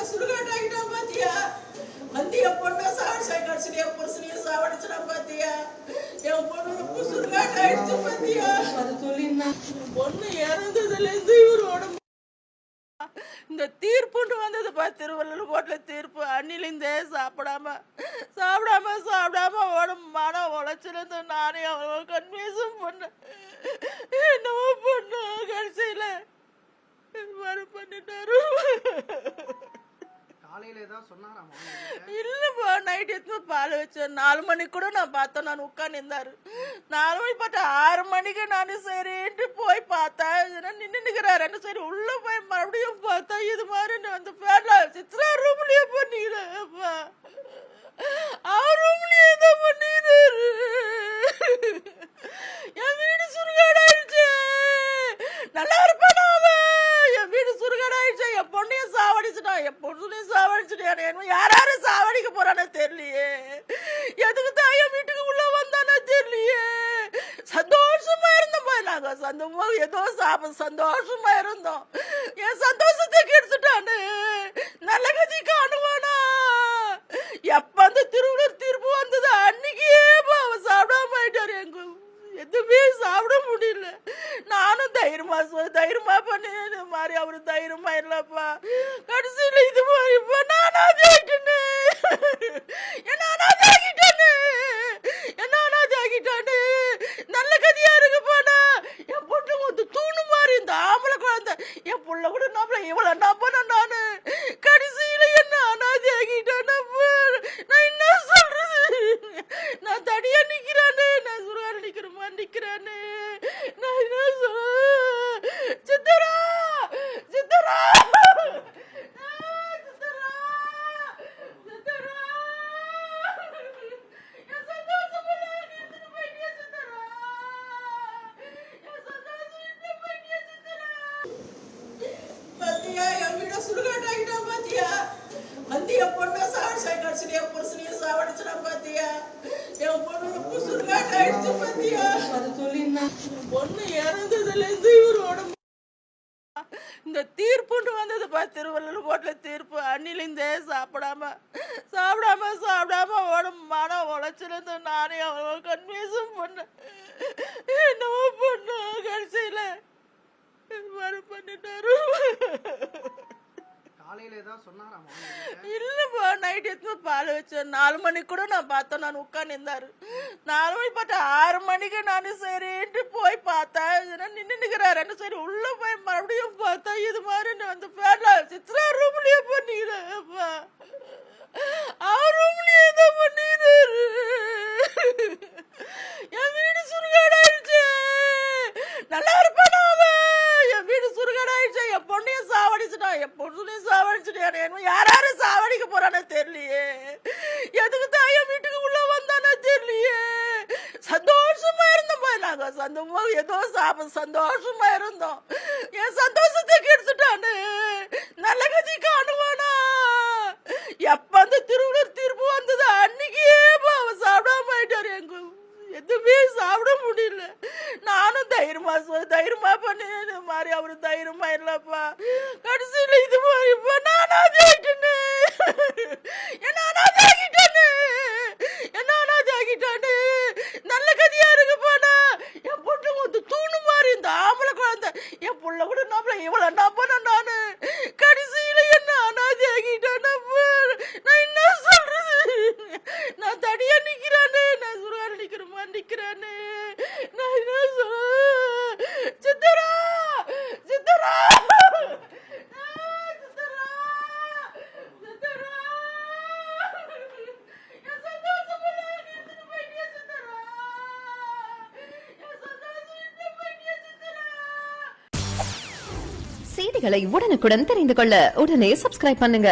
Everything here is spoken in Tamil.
சுடுகாட்டாக்கிட்டான் பாத்தியா? வந்து என் பொண்ணை கடிச்சிட்டு என் புருஷனையும் சாவடிச்சிடான் பாத்தியா? என் பொண்ணு சுடுகாட்டாயிடுச்சு பாத்தியா? அது சொல்லி பொண்ணு இறந்ததுல இருந்து இவரோட இந்த தீர்ப்புன்னு வந்தது பா. திருவள்ளூர் கோர்ட்ல தீர்ப்பு. அன்னிலிருந்தே சாப்பிடாம உடம்பு மன உழைச்சிருந்து நானே அவ்வளோ கன்வியூஸும் பண்ணேன். என்னவோ பொண்ணு கடைசியில பண்ணிட்டாரு. இல்லப்பா, நைட் எடுத்து பால் வச்சேன். 4 மணிக்கு கூட நான் பார்த்தேன். நான் உட்காந்து இருந்தாரு. 4 மணி பார்த்தா 6 மணிக்கு நான் சரின்ட்டு போய் பார்த்தேன். நின்றுக்கிறாரு. சரி உள்ள போய் மறுபடியும் பார்த்தா இது மாதிரி வந்து பேர்ல சித்ரா ரூம்லயே பண்ணிக்கிறேன்ப்பா. அவர் ரூம்லயே தான் பண்ணிக்கிறாரு. என் வீடு சுடுகாடாயிடுச்சு. நல்லா இருப்பானா அவன்? என் வீடு சுடுகாடாயிடுச்சு. என் பொண்ணையும் சாவடிச்சுட்டான், என் பொண்ணுலையும் சாவடிச்சுட்டான். யாராரு சாவடிக்க போறானே தெரியலையே. எதுக்கு தான் என் வீட்டுக்கு உள்ள வந்தானே தெரியலையே. சந்தோஷமா இருந்தோம் நாங்க. ஏதோ சந்தோஷமா இருந்தோம். என் சந்தோஷத்தை கெடுத்துட்டானு. நல்ல கதி காணுவானா? எப்ப அந்த திருவள்ளூர் தீர்ப்பு வந்தது அன்னைக்கே அவன் சாப்பிடாம ஆயிட்டாரு. எங்க எதுவுமே சாப்பிட முடியல. நானும் தைரியமா பண்ண மாதிரி அவரு தைரியமா இல்லப்பா. கடைசியில இது மாதிரி என்னாகிட்டானு நல்ல கதியா இருக்குப்பானா. என் பொண்ணு வந்து தூணு மாதிரி இந்த ஆம்பளை குழந்தை. என் புள்ள கூட நம்மள இவ்வளவு நம்பன நானு. கடைசியில என்ன அனாதி ஆகிட்டானப்பா. நான் என்ன சொல்றது? நான் தனியா நிக்கிறானு. நான் சுடுகாடு நிக்கிறானு. நான் என்ன சொல்ற? சித்தரா சித்தரா பாத்தியா? என் வீட சுடுகாட்டாக்கிட்டான் பாத்தியா? வந்து என் பொண்ணை கடிச்சிட்டு என் புருஷனையும் சாவடிச்சிடான் பாத்தியா? என் பொண்ணு சுடுகாட்டாயிடுச்சு பாத்தியா? அது சொல்லி பொண்ணு இறந்ததுல இருந்து இவரோட இந்த தீர்ப்புன்னு வந்தது பா. திருவள்ளூர் கோர்ட்ல தீர்ப்பு. அன்னிலிருந்தே சாப்பிடாம உடம்பு மன உழைச்சிருந்து நானே அவ்வளோ கன்வியூஸும் பண்ணேன். என்னவோ பொண்ணு கடைசியில பண்ணிட்டாரு. இல்லப்பா, நைட் எடுத்து பால் வச்சேன். 4 மணிக்கு கூட நான் பார்த்தேன். நான் உட்காந்து இருந்தாரு. 4 மணி பார்த்தா 6 மணிக்கு நான் சரின்ட்டு போய் பார்த்தேன். நின்றுக்கிறாரு. சரி உள்ள போய் மறுபடியும் பார்த்தா இது மாதிரி வந்து பேர்ல சித்ரா ரூம்லயே பண்ணிக்கிறேன்ப்பா. அவர் ரூம்லயே தான் பண்ணிக்கிறாரு. என் வீடு சுடுகாடாயிடுச்சு. நல்லா இருப்பானா அவன்? என் வீடு சுடுகாடாயிடுச்சு. என் பொண்ணையும் சாவடிச்சுட்டான், என் பொண்ணுலையும் சாவடிச்சுட்டான். யாராரு சாவடிக்க போறானே தெரியலையே. எதுக்கு தான் என் வீட்டுக்கு உள்ள வந்தானே தெரியலையே. சந்தோஷமா இருந்தோம் நாங்க. ஏதோ சந்தோஷமா இருந்தோம். என் சந்தோஷத்தை கெடுத்துட்டானு. நல்ல கதி காணுவானா? எப்ப அந்த திருவள்ளூர் தீர்ப்பு வந்தது அன்னைக்கே அவன் சாப்பிடாம ஆயிட்டாரு. எங்க எதுவுமே சாப்பிட முடியல. நானும் தைரியமா பண்ண மாதிரி அவரு தைரியமா இல்லப்பா. கடைசியில இது மாதிரி என்னாகிட்டானு நல்ல கதியா இருக்குப்பானா. என் பொண்ணு வந்து தூணு மாதிரி இந்த ஆம்பளை குழந்தை. என் புள்ள கூட நம்மள இவ்வளவு நம்பன நானு. கடைசியில என்ன அனாதி ஆகிட்டானப்பா. நான் என்ன சொல்றது? நான் தனியா நிக்கிறானு. நான் சுடுகாடு நிக்கிறானு. நான் என்ன சொல்ற? சித்தரா சித்தரா செய்திகளை உடனுக்குடன் தெரிந்து கொள்ள உடனே சப்ஸ்கிரைப் பண்ணுங்க.